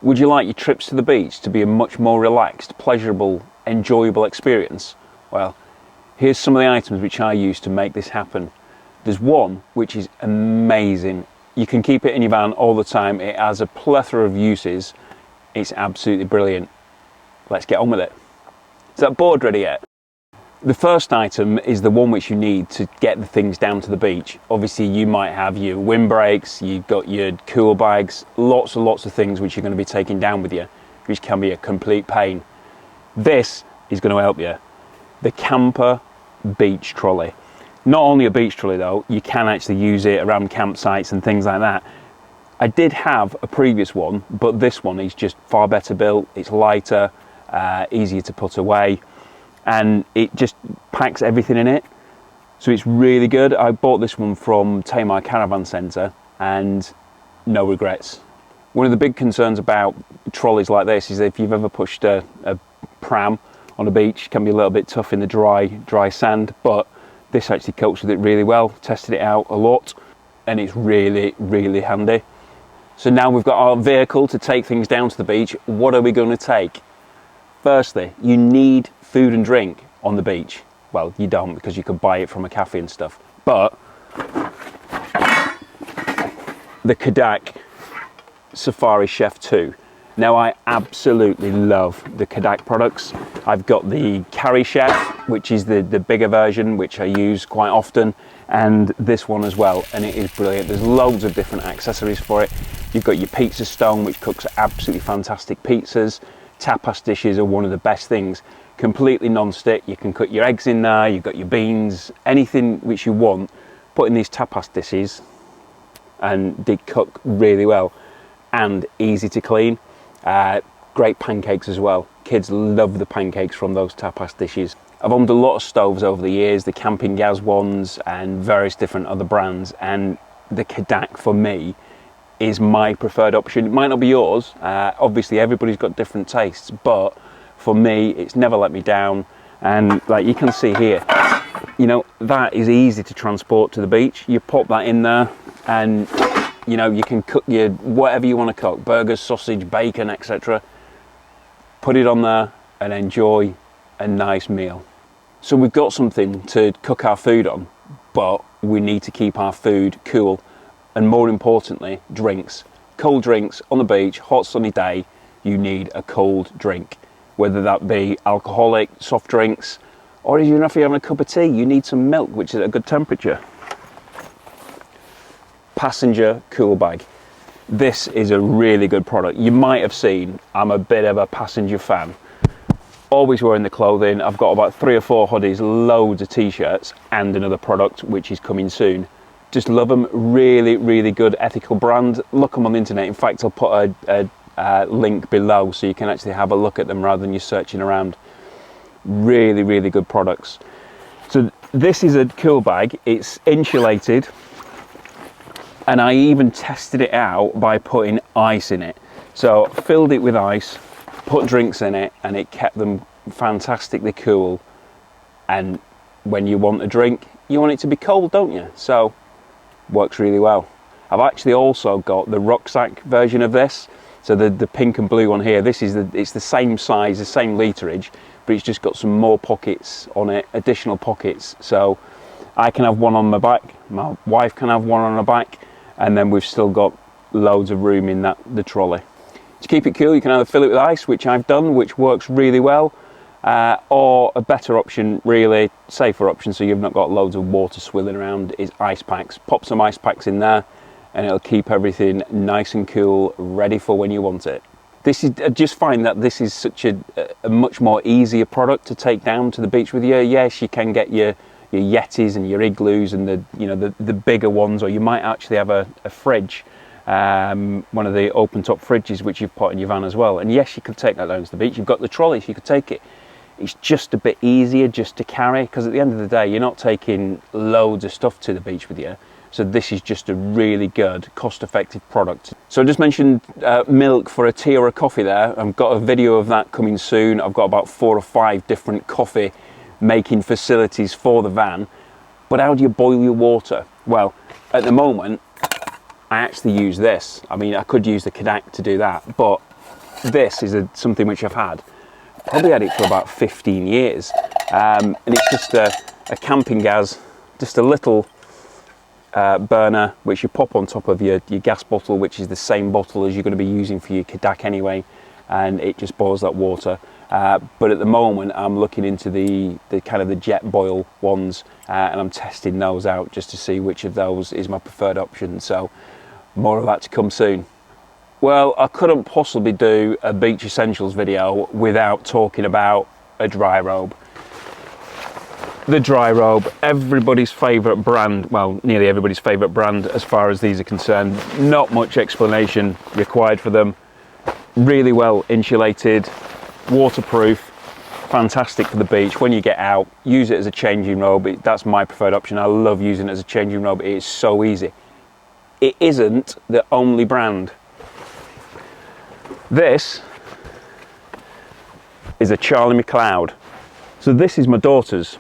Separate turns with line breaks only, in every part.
Would you like your trips to the beach to be a much more relaxed, pleasurable, enjoyable experience? Well, here's some of the items which I use to make this happen. There's one which is amazing. You can keep it in your van all the time. It has a plethora of uses. It's absolutely brilliant. Let's get on with it. Is that board ready yet? The first item is the one which you need to get the things down to the beach. Obviously you might have your windbreaks, you've got your cool bags, lots and lots of things which you're going to be taking down with you, which can be a complete pain. This is going to help you. The Kampa beach trolley. Not only a beach trolley though, you can actually use it around campsites and things like that. I did have a previous one, but this one is just far better built. It's lighter, easier to put away, and it just packs everything in it. So it's really good. I bought this one from Tamar Caravan Centre and no regrets. One of the big concerns about trolleys like this is that if you've ever pushed a pram on a beach, it can be a little bit tough in the dry sand, but this actually copes with it really well. Tested it out a lot and it's really, really handy. So now we've got our vehicle to take things down to the beach. What are we going to take? Firstly, you need food and drink on the beach. Well, you don't, because you could buy it from a cafe and stuff. But the Cadac Safari Chef 2. Now, I absolutely love the Cadac products. I've got the Carry Chef, which is the bigger version, which I use quite often, and this one as well, and it is brilliant. There's loads of different accessories for it. You've got your pizza stone, which cooks absolutely fantastic pizzas. Tapas dishes are one of the best things. Completely non-stick. You can cook your eggs in there, you've got your beans, anything which you want. Put in these tapas dishes and they cook really well and easy to clean. Great pancakes as well. Kids love the pancakes from those tapas dishes. I've owned a lot of stoves over the years, the CAMPINGAZ ones and various different other brands, and the Cadac for me is my preferred option. It might not be yours. Obviously everybody's got different tastes, but for me it's never let me down. And like you can see here, you know, that is easy to transport to the beach. You pop that in there and you know, you can cook your whatever you want to cook, burgers, sausage, bacon, etc. Put it on there and enjoy a nice meal. So we've got something to cook our food on, but we need to keep our food cool, and more importantly, drinks. Cold drinks on the beach, hot sunny day, you need a cold drink, whether that be alcoholic, soft drinks, or even if you're having a cup of tea, you need some milk, which is at a good temperature. Passenger cool bag. This is a really good product. You might have seen I'm a bit of a passenger fan. Always wearing the clothing. I've got about 3 or 4 hoodies, loads of t-shirts, and another product which is coming soon. Just love them. Really, really good ethical brand. Look them on the internet. In fact, I'll put a link below so you can actually have a look at them rather than you searching around. Really, really good products. So this is a cool bag. It's insulated, and I even tested it out by putting ice in it. So filled it with ice, put drinks in it, and it kept them fantastically cool. And when you want a drink, you want it to be cold, don't you? So works really well. I've actually also got the Rucksack version of this. So the pink and blue one here, it's the same size, the same literage, but it's just got some more pockets on it, additional pockets. So I can have one on my back, my wife can have one on her back, and then we've still got loads of room in the trolley. To keep it cool, you can either fill it with ice, which I've done, which works really well, or a better option, really safer option, so you've not got loads of water swilling around, is ice packs. Pop some ice packs in there and it'll keep everything nice and cool, ready for when you want it. I just find that this is such a much more easier product to take down to the beach with you. Yes, you can get your Yetis and your Igloos and the bigger ones, or you might actually have a fridge, one of the open top fridges which you've put in your van as well. And yes, you could take that down to the beach. You've got the trolley, so you could take it. It's just a bit easier just to carry, because at the end of the day, you're not taking loads of stuff to the beach with you. So this is just a really good, cost-effective product. So I just mentioned milk for a tea or a coffee there. I've got a video of that coming soon. I've got about 4 or 5 different coffee making facilities for the van. But how do you boil your water? Well, at the moment, I actually use this. I mean, I could use the Cadac to do that, but this is something which I've probably had it for about 15 years. And it's just a CAMPINGAZ, just a little burner which you pop on top of your gas bottle, which is the same bottle as you're going to be using for your Cadac anyway, and it just boils that water. But at the moment I'm looking into the kind of the jet boil ones, and I'm testing those out just to see which of those is my preferred option, so more of that to come soon. Well, I couldn't possibly do a beach essentials video without talking about a dry robe. The dry robe, everybody's favourite brand, well, nearly everybody's favourite brand as far as these are concerned. Not much explanation required for them. Really well insulated, waterproof, fantastic for the beach. When you get out, use it as a changing robe. That's my preferred option. I love using it as a changing robe. It is so easy. It isn't the only brand. This is a Charlie McLeod. So this is my daughter's,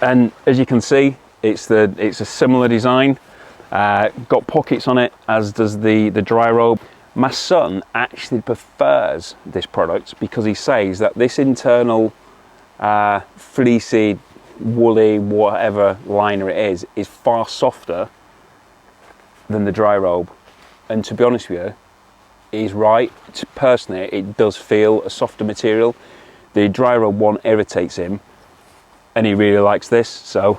and as you can see, it's a similar design. Got pockets on it, as does the dry robe. My son actually prefers this product because he says that this internal fleecy, woolly, whatever liner it is far softer than the dry robe. And to be honest with you, he's right. Personally, it does feel a softer material. The dry robe one irritates him, and he really likes this. So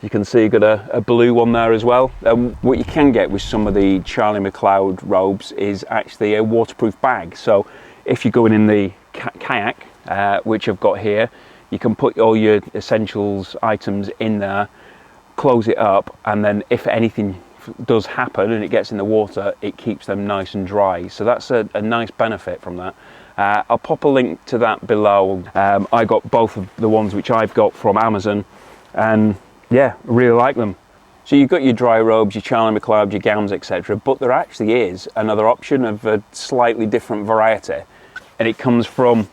you can see you've got a blue one there as well. What you can get with some of the Charlie McLeod robes is actually a waterproof bag. So if you're going in the kayak, which I've got here, you can put all your essentials items in there, close it up, and then if anything does happen and it gets in the water, it keeps them nice and dry. So that's a nice benefit from that. I'll pop a link to that below. I got both of the ones which I've got from Amazon, and yeah, really like them. So you've got your dry robes, your Charlie McLeod, your gowns, etc. But there actually is another option of a slightly different variety, and it comes from,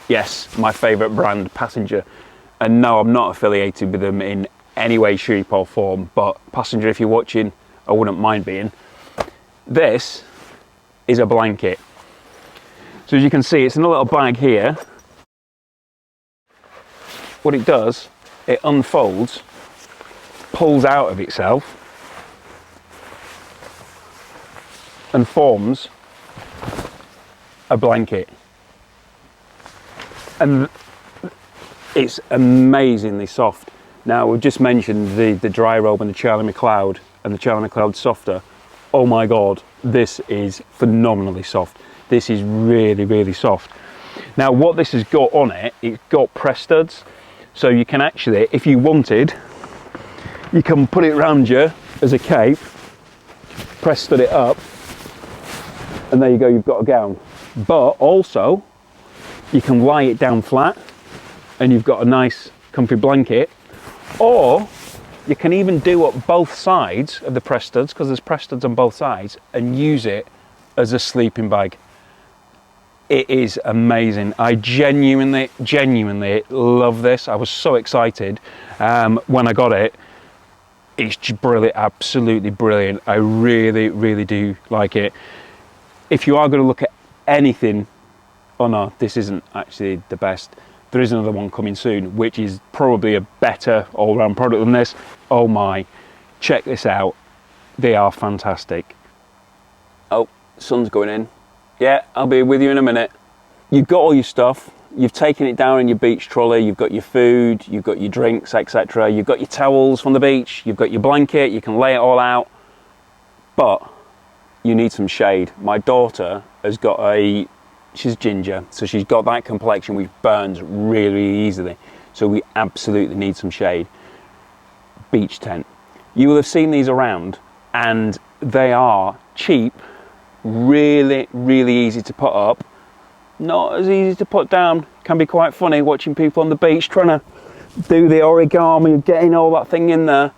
yes, my favourite brand, Passenger. And no, I'm not affiliated with them in any way, shape or form, but Passenger, if you're watching, I wouldn't mind being. This is a blanket. So as you can see, it's in a little bag here. What it does, it unfolds, pulls out of itself, and forms a blanket. And it's amazingly soft. Now, we've just mentioned the dry robe and the Charlie McLeod, and the Charlie McLeod softer. Oh my God, this is phenomenally soft. This is really, really soft. Now, what this has got on it, it's got press studs. So you can actually, if you wanted, you can put it around you as a cape, press stud it up, and there you go, you've got a gown. But also, you can lie it down flat, and you've got a nice comfy blanket. Or you can even do up both sides of the press studs, because there's press studs on both sides, and use it as a sleeping bag. It is amazing. I genuinely love this. I was so excited when I got it. It's just brilliant, absolutely brilliant. I really do like it. If you are going to look at anything, oh no, this isn't actually the best. There is another one coming soon, which is probably a better all-round product than this. Oh my, check this out. They are fantastic. Oh, sun's going in. Yeah, I'll be with you in a minute. You've got all your stuff. You've taken it down in your beach trolley. You've got your food, you've got your drinks, etc. You've got your towels from the beach. You've got your blanket. You can lay it all out. But you need some shade. My daughter has got she's ginger, so she's got that complexion which burns really easily. So we absolutely need some shade. Beach tent. You will have seen these around, and they are cheap, really easy to put up. Not as easy to put down. Can be quite funny watching people on the beach trying to do the origami, getting all that thing in there.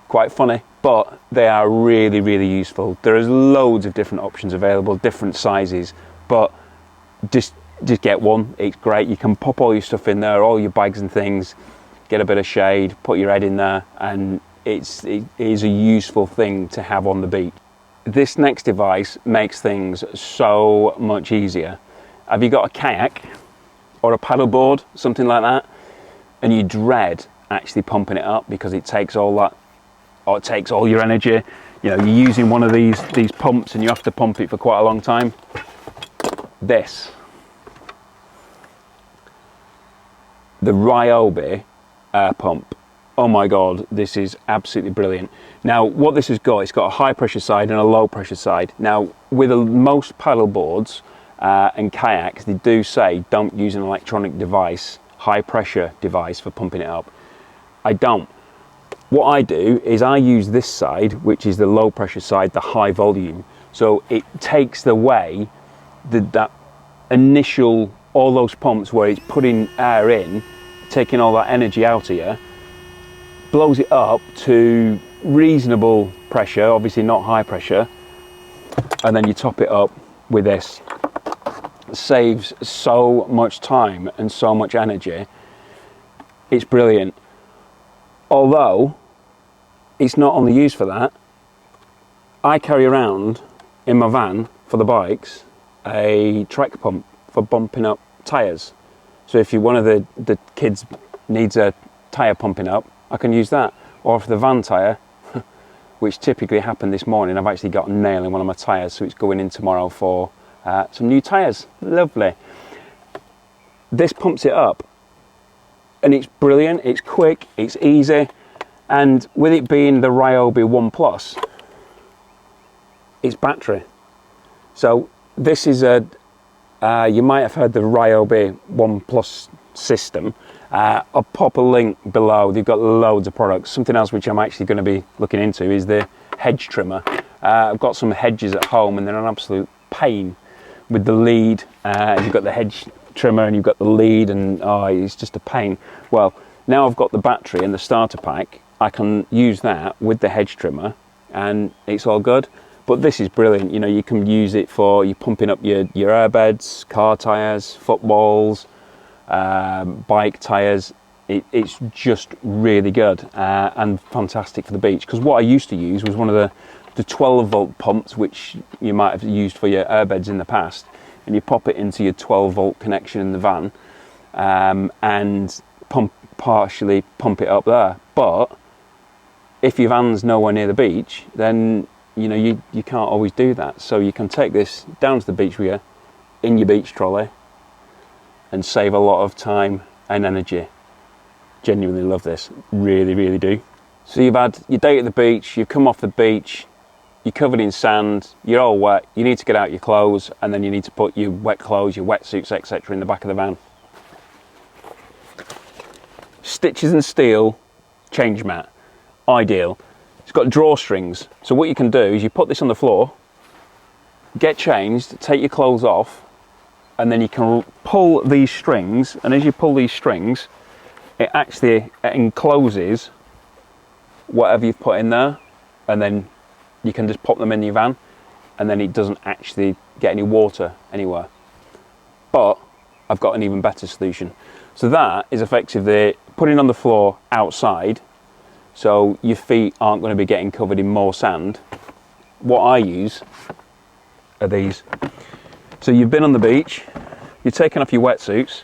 Quite funny, but they are really useful. There is loads of different options available, different sizes, but just get one. It's great. You can pop all your stuff in there, all your bags and things, get a bit of shade, put your head in there, and it is a useful thing to have on the beach. this next device makes things so much easier. Have you got a kayak or a paddleboard, something like that, and you dread actually pumping it up because it takes all that, or it takes all your energy? You know, you're using one of these pumps and you have to pump it for quite a long time. This, the Ryobi air pump. Oh my God, this is absolutely brilliant. Now, what this has got, it's got a high pressure side and a low pressure side. Now, with most paddle boards and kayaks, they do say don't use an electronic device, high pressure device for pumping it up. I don't. What I do is I use this side, which is the low pressure side, the high volume. So it takes away that initial, all those pumps where it's putting air in, taking all that energy out of you, blows it up to reasonable pressure, obviously not high pressure, and then you top it up with this. It saves so much time and so much energy. It's brilliant. Although it's not only used for that, I carry around in my van for the bikes a Trek pump for bumping up tyres. So if one of the kids needs a tyre pumping up, I can use that. Or if the van tyre, which typically happened this morning, I've actually got a nail in one of my tyres, so it's going in tomorrow for some new tyres. Lovely. This pumps it up, and it's brilliant, it's quick, it's easy, and with it being the Ryobi One Plus, it's battery. So this is you might have heard the Ryobi One Plus system. I'll pop a link below. They've got loads of products. Something else which I'm actually going to be looking into is the hedge trimmer. I've got some hedges at home and they're an absolute pain with the lead. You've got the hedge trimmer and you've got the lead, and oh, it's just a pain. Well, now I've got the battery and the starter pack, I can use that with the hedge trimmer and it's all good. But this is brilliant. You know, you can use it for you pumping up your airbeds, car tyres, footballs, bike tyres. It's just really good and fantastic for the beach. Because what I used to use was one of the 12 volt pumps, which you might have used for your airbeds in the past, and you pop it into your 12 volt connection in the van and partially pump it up there. But if your van's nowhere near the beach, then you know you can't always do that. So you can take this down to the beach with you in your beach trolley and save a lot of time and energy. Genuinely love this, really, really do. So you've had your day at the beach, you've come off the beach, you're covered in sand, you're all wet, you need to get out your clothes, and then you need to put your wet clothes, your wetsuits, etc. in the back of the van. Stitches and steel change mat, ideal. It's got drawstrings, so what you can do is you put this on the floor, get changed, take your clothes off, and then you can pull these strings, and as you pull these strings, it actually encloses whatever you've put in there, and then you can just pop them in your van, and then it doesn't actually get any water anywhere. But I've got an even better solution. So that is effectively putting on the floor outside, so your feet aren't going to be getting covered in more sand. What I use are these. So you've been on the beach, you're taking off your wetsuits,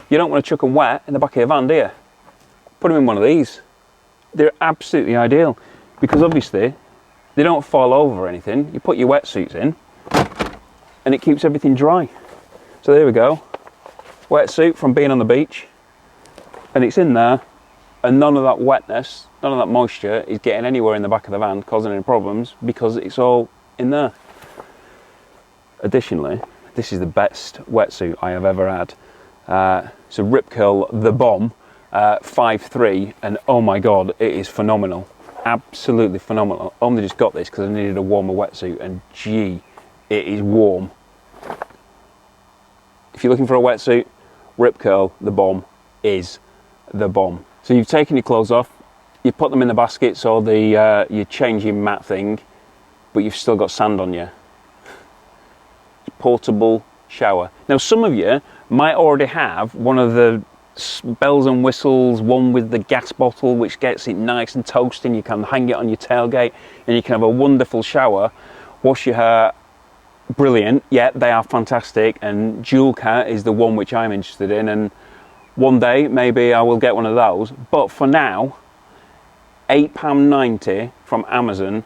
you don't want to chuck them wet in the back of your van, do you? Put them in one of these. They're absolutely ideal because obviously they don't fall over or anything. You put your wetsuits in and it keeps everything dry. So there we go, wetsuit from being on the beach, and it's in there, and none of that wetness, none of that moisture is getting anywhere in the back of the van, causing any problems, because it's all in there. Additionally, this is the best wetsuit I have ever had. It's a Rip Curl The Bomb 5.3, and oh my god, it is phenomenal, absolutely phenomenal. I only just got this because I needed a warmer wetsuit, and gee, it is warm. If you're looking for a wetsuit, Rip Curl The Bomb is the bomb. So you've taken your clothes off, you put them in the baskets or the your changing mat thing, but you've still got sand on you. Portable shower. Now some of you might already have one of the bells and whistles, one with the gas bottle, which gets it nice and toasty, and you can hang it on your tailgate and you can have a wonderful shower. Wash your hair, brilliant. Yeah, they are fantastic, and Joolca is the one which I'm interested in, and one day maybe I will get one of those. But for now, £8.90 from Amazon.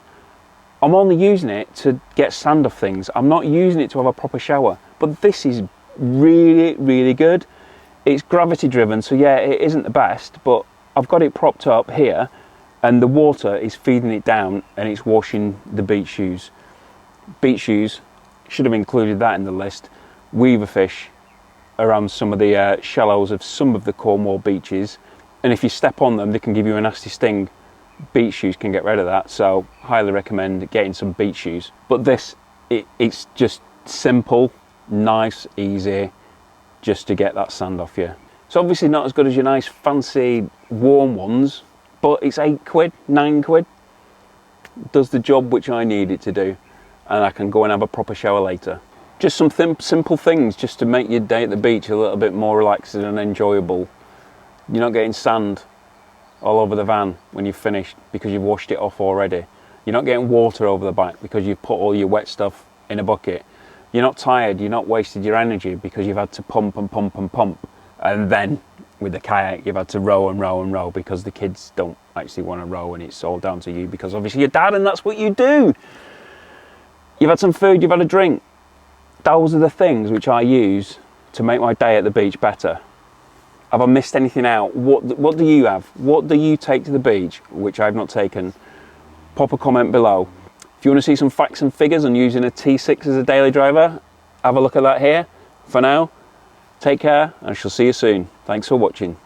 I'm only using it to get sand off things. I'm not using it to have a proper shower. But this is really, really good. It's gravity driven, so yeah, it isn't the best, but I've got it propped up here and the water is feeding it down and it's washing the beach shoes. Beach shoes, should have included that in the list. Weaver fish around some of the shallows of some of the Cornwall beaches, and if you step on them they can give you a nasty sting. Beach shoes can get rid of that, so highly recommend getting some beach shoes. But this, it's just simple, nice, easy, just to get that sand off you. It's obviously not as good as your nice fancy warm ones, but it's £8, £9. Does the job which I need it to do, and I can go and have a proper shower later. Just some simple things just to make your day at the beach a little bit more relaxing and enjoyable. You're not getting sand all over the van when you've finished because you've washed it off already. You're not getting water over the back because you've put all your wet stuff in a bucket. You're not tired, you're not wasted your energy because you've had to pump and pump and pump. And then with the kayak, you've had to row and row and row because the kids don't actually want to row, and it's all down to you because obviously you're dad and that's what you do. You've had some food, you've had a drink. Those are the things which I use to make my day at the beach better. Have I missed anything out? What do you have? What do you take to the beach which I've not taken? Pop a comment below. If you want to see some facts and figures on using a T6 as a daily driver, have a look at that here. For now, take care and I shall see you soon. Thanks for watching.